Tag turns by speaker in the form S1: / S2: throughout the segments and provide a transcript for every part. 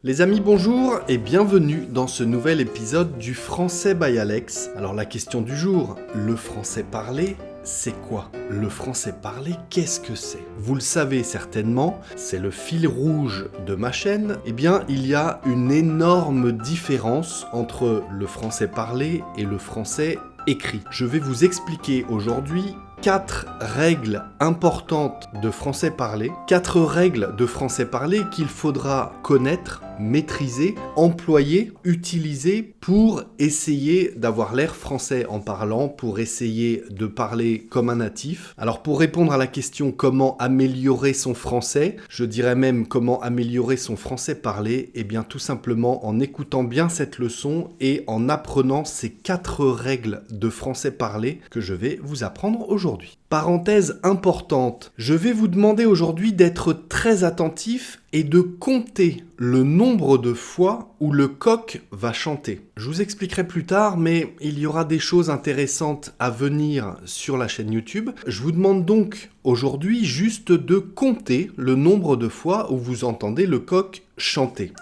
S1: Les amis, bonjour et bienvenue dans ce nouvel épisode du Français by Alex. Alors la question du jour, le français parlé, c'est quoi? Le français parlé, qu'est-ce que c'est? Vous le savez certainement, c'est le fil rouge de ma chaîne. Eh bien, il y a une énorme différence entre le français parlé et le français écrit. Je vais vous expliquer aujourd'hui 4 règles importantes de français parlé, 4 règles de français parlé qu'il faudra connaître, maîtriser, employer, utiliser pour essayer d'avoir l'air français en parlant, pour essayer de parler comme un natif. Alors pour répondre à la question comment améliorer son français, je dirais même comment améliorer son français parlé, eh bien tout simplement en écoutant bien cette leçon et en apprenant ces 4 règles de français parlé que je vais vous apprendre aujourd'hui. Parenthèse importante, je vais vous demander aujourd'hui d'être très attentif et de compter le nombre de fois où le coq va chanter. Je vous expliquerai plus tard, mais il y aura des choses intéressantes à venir sur la chaîne YouTube. Je vous demande donc aujourd'hui juste de compter le nombre de fois où vous entendez le coq chanter.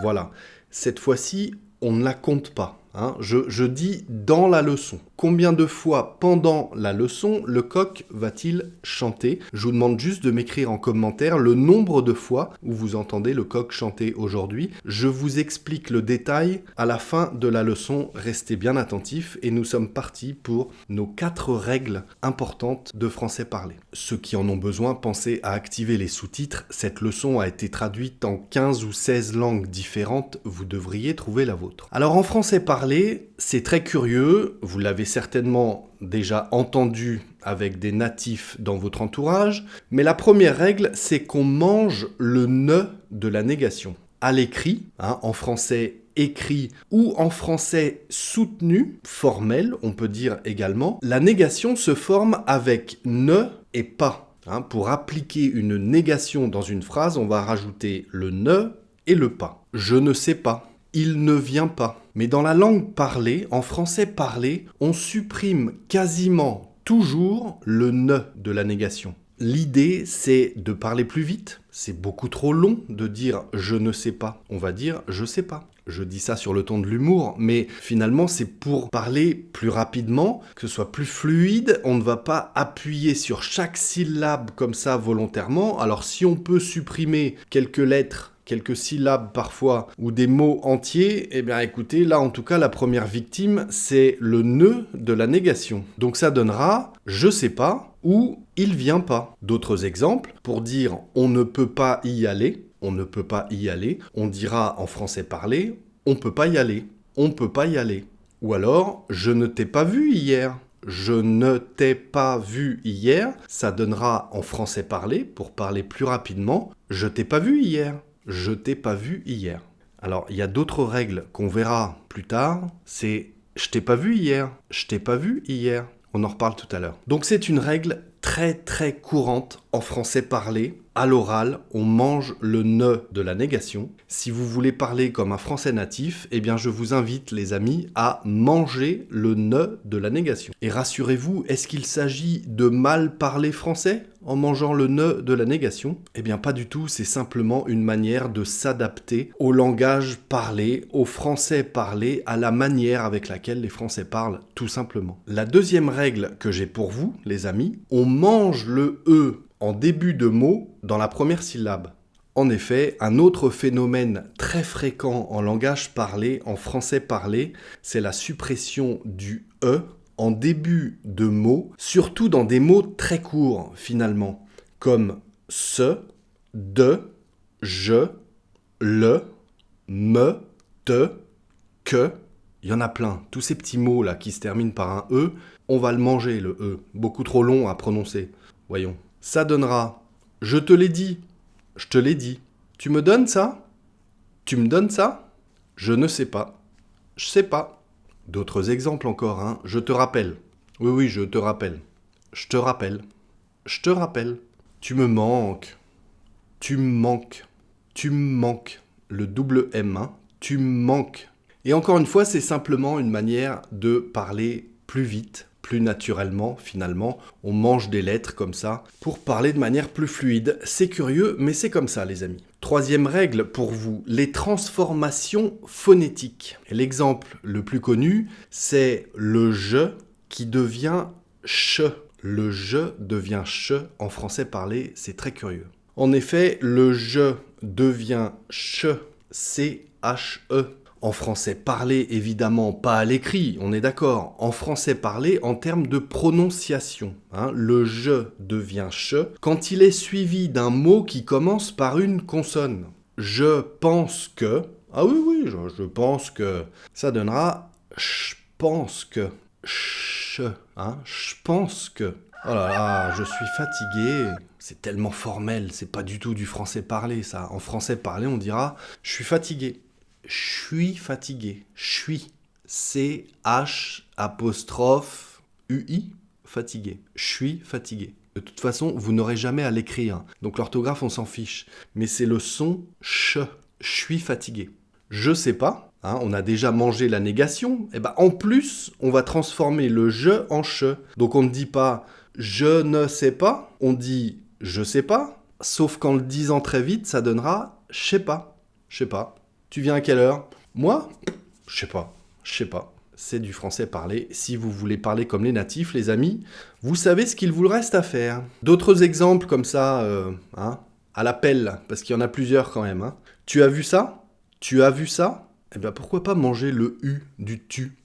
S1: Voilà, cette fois-ci, on ne la compte pas. Je dis dans la leçon. Combien de fois pendant la leçon le coq va-t-il chanter? Je vous demande juste de m'écrire en commentaire le nombre de fois où vous entendez le coq chanter aujourd'hui. Je vous explique le détail à la fin de la leçon. Restez bien attentifs et nous sommes partis pour nos 4 règles importantes de français parlé. Ceux qui en ont besoin, pensez à activer les sous-titres. Cette leçon a été traduite en 15 ou 16 langues différentes. Vous devriez trouver la vôtre. Alors en français parlé, c'est très curieux. Vous l'avez certainement déjà entendu avec des natifs dans votre entourage, mais la première règle, c'est qu'on mange le ne de la négation. À l'écrit, en français écrit ou en français soutenu, formel, on peut dire également, la négation se forme avec ne et pas. Pour appliquer une négation dans une phrase, on va rajouter le ne et le pas. Je ne sais pas. Il ne vient pas. Mais dans la langue parlée, en français parlé, on supprime quasiment toujours le ne de la négation. L'idée, c'est de parler plus vite. C'est beaucoup trop long de dire « je ne sais pas ». On va dire « je sais pas ». Je dis ça sur le ton de l'humour, mais finalement, c'est pour parler plus rapidement, que ce soit plus fluide. On ne va pas appuyer sur chaque syllabe comme ça volontairement. Alors, si on peut supprimer quelques lettres, quelques syllabes parfois, ou des mots entiers, eh bien écoutez, là en tout cas la première victime, c'est le ne de la négation. Donc ça donnera « je sais pas » ou « il vient pas ». D'autres exemples, pour dire « on ne peut pas y aller », on ne peut pas y aller, on dira en français parlé « on peut pas y aller », on peut pas y aller. Ou alors « je ne t'ai pas vu hier ». Je ne t'ai pas vu hier, ça donnera en français parlé, pour parler plus rapidement, je t'ai pas vu hier. Je t'ai pas vu hier. Alors, il y a d'autres règles qu'on verra plus tard. C'est je t'ai pas vu hier. Je t'ai pas vu hier. On en reparle tout à l'heure. Donc, c'est une règle très très courante en français parlé. À l'oral, on mange le ne de la négation. Si vous voulez parler comme un français natif, eh bien je vous invite les amis à manger le ne de la négation. Et rassurez-vous, est-ce qu'il s'agit de mal parler français en mangeant le ne de la négation? Eh bien pas du tout, c'est simplement une manière de s'adapter au langage parlé, au français parlé, à la manière avec laquelle les Français parlent, tout simplement. La deuxième règle que j'ai pour vous, les amis, on mange le e en début de mot dans la première syllabe. En effet, un autre phénomène très fréquent en langage parlé, en français parlé, c'est la suppression du e en début de mot, surtout dans des mots très courts finalement, comme ce, de, je, le, me, te, que. Il y en a plein. Tous ces petits mots là qui se terminent par un e, on va le manger le e, beaucoup trop long à prononcer. Voyons. Ça donnera « je te l'ai dit »,« je te l'ai dit ». Tu me donnes ça ? Tu me donnes ça ? Je ne sais pas. Je sais pas. D'autres exemples encore, Je te rappelle. Oui, je te rappelle. Je te rappelle. Je te rappelle. Tu me manques. Tu me manques. Tu me manques. Le double M, Tu me manques. Et encore une fois, c'est simplement une manière de parler plus vite, plus naturellement, finalement. On mange des lettres comme ça pour parler de manière plus fluide. C'est curieux, mais c'est comme ça, les amis. Troisième règle pour vous, les transformations phonétiques. Et l'exemple le plus connu, c'est le « je » qui devient « che ». Le « je » devient « che » en français parlé, c'est très curieux. En effet, le « je » devient « che », C-H-E. En français parlé, évidemment, pas à l'écrit, on est d'accord. En français parlé, en termes de prononciation. Le « je » devient « che » quand il est suivi d'un mot qui commence par une consonne. Je pense que... Ah oui, je pense que... Ça donnera « je pense que ». Je pense que... Oh là là, je suis fatigué. C'est tellement formel, c'est pas du tout du français parlé, ça. En français parlé, on dira « je suis fatigué ». Je suis fatigué. Je suis. C-H-U-I, fatigué. Je suis fatigué. De toute façon, vous n'aurez jamais à l'écrire. Donc l'orthographe, on s'en fiche. Mais c'est le son ch. Je suis fatigué. Je sais pas. On a déjà mangé la négation. Et en plus, on va transformer le je en che. Donc on ne dit pas je ne sais pas. On dit je sais pas. Sauf qu'en le disant très vite, ça donnera je sais pas. Je sais pas. Tu viens à quelle heure ? Moi ? Je sais pas. C'est du français parlé. Si vous voulez parler comme les natifs, les amis, vous savez ce qu'il vous reste à faire. D'autres exemples comme ça, à l'appel, parce qu'il y en a plusieurs quand même. Tu as vu ça ? Tu as vu ça ? Eh bien, pourquoi pas manger le U du tu ?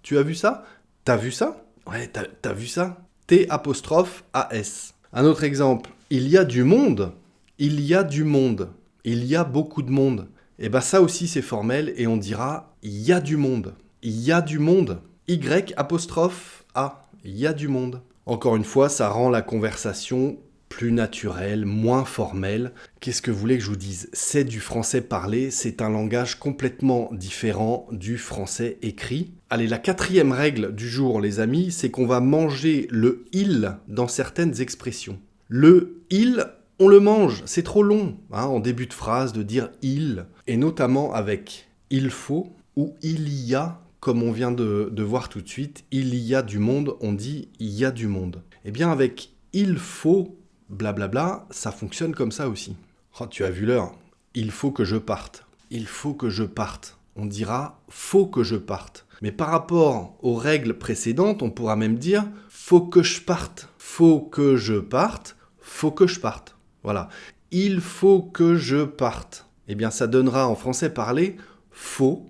S1: Tu as vu ça ? T'as vu ça ? Ouais, t'as vu ça ? T'-A-S. Un autre exemple. Il y a du monde. Il y a du monde. Il y a beaucoup de monde. Et ça aussi c'est formel et on dira il y a du monde. Il y a du monde. Y'-A. Il y a du monde. Encore une fois, ça rend la conversation plus naturelle, moins formelle. Qu'est-ce que vous voulez que je vous dise ? C'est du français parlé, c'est un langage complètement différent du français écrit. Allez, la quatrième règle du jour, les amis, c'est qu'on va manger le « il » dans certaines expressions. Le « il », on le mange, c'est trop long, en début de phrase, de dire « il », et notamment avec « il faut » ou « il y a », comme on vient de voir tout de suite, « il y a du monde », on dit « il y a du monde ». Eh bien avec « il faut », blablabla, ça fonctionne comme ça aussi. Oh, tu as vu l'heure, il faut que je parte. Il faut que je parte. On dira « faut que je parte ». Mais par rapport aux règles précédentes, on pourra même dire « faut que je parte ». Faut que je parte, faut que je parte. Voilà. Il faut que je parte. Eh bien, ça donnera en français parlé « faut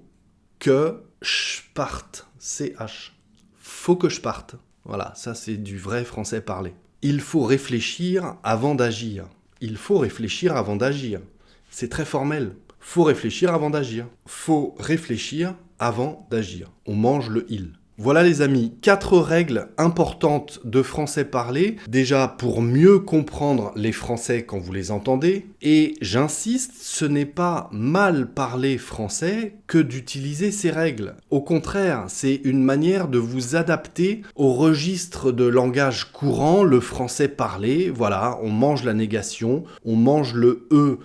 S1: que je parte ». C-H. Faut que je parte. Voilà, ça c'est du vrai français parlé. Il faut réfléchir avant d'agir. Il faut réfléchir avant d'agir. C'est très formel. Faut réfléchir avant d'agir. Faut réfléchir avant d'agir. On mange le « il ». Voilà les amis, 4 règles importantes de français parlé, déjà pour mieux comprendre les français quand vous les entendez, et j'insiste, ce n'est pas mal parler français que d'utiliser ces règles. Au contraire, c'est une manière de vous adapter au registre de langage courant, le français parlé, voilà, on mange la négation, on mange le « e »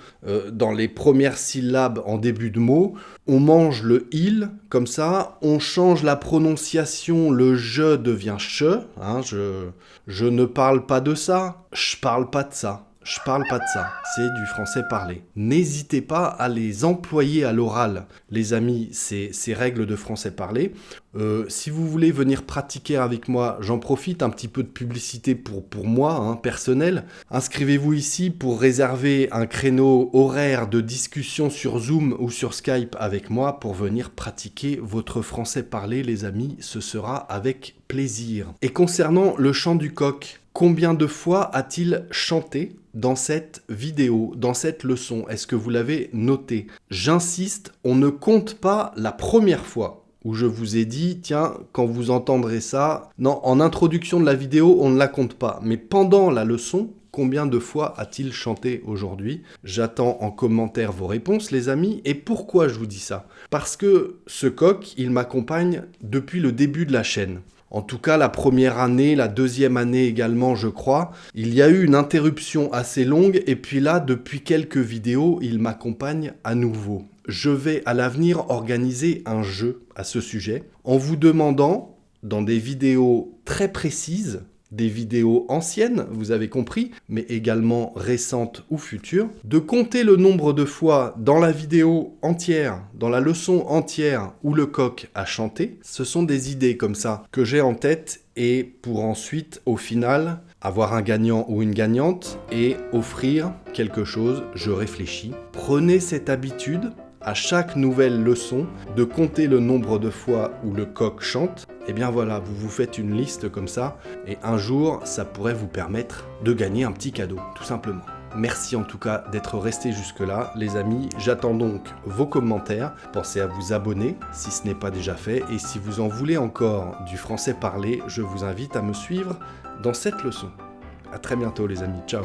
S1: dans les premières syllabes en début de mot, on mange le « il », comme ça, on change la prononciation, le « je » devient « che », je ne parle pas de ça, je parle pas de ça. Je parle pas de ça, c'est du français parlé. N'hésitez pas à les employer à l'oral, les amis, ces règles de français parlé. Si vous voulez venir pratiquer avec moi, j'en profite, un petit peu de publicité pour moi, personnel. Inscrivez-vous ici pour réserver un créneau horaire de discussion sur Zoom ou sur Skype avec moi pour venir pratiquer votre français parlé, les amis. Ce sera avec plaisir. Et concernant le chant du coq, combien de fois a-t-il chanté dans cette vidéo, dans cette leçon? Est-ce que vous l'avez noté? J'insiste, on ne compte pas la première fois où je vous ai dit, tiens, quand vous entendrez ça, non, en introduction de la vidéo, on ne la compte pas. Mais pendant la leçon, combien de fois a-t-il chanté aujourd'hui? J'attends en commentaire vos réponses, les amis. Et pourquoi je vous dis ça? Parce que ce coq, il m'accompagne depuis le début de la chaîne. En tout cas, la première année, la deuxième année également, je crois. Il y a eu une interruption assez longue et puis là, depuis quelques vidéos, il m'accompagne à nouveau. Je vais à l'avenir organiser un jeu à ce sujet en vous demandant, dans des vidéos très précises, des vidéos anciennes, vous avez compris, mais également récentes ou futures, de compter le nombre de fois dans la vidéo entière, dans la leçon entière où le coq a chanté. Ce sont des idées comme ça que j'ai en tête et pour ensuite, au final, avoir un gagnant ou une gagnante et offrir quelque chose, je réfléchis. Prenez cette habitude à chaque nouvelle leçon de compter le nombre de fois où le coq chante. Et bien voilà, vous vous faites une liste comme ça et un jour, ça pourrait vous permettre de gagner un petit cadeau, tout simplement. Merci en tout cas d'être resté jusque-là, les amis. J'attends donc vos commentaires. Pensez à vous abonner si ce n'est pas déjà fait. Et si vous en voulez encore du français parlé, je vous invite à me suivre dans cette leçon. À très bientôt les amis, ciao.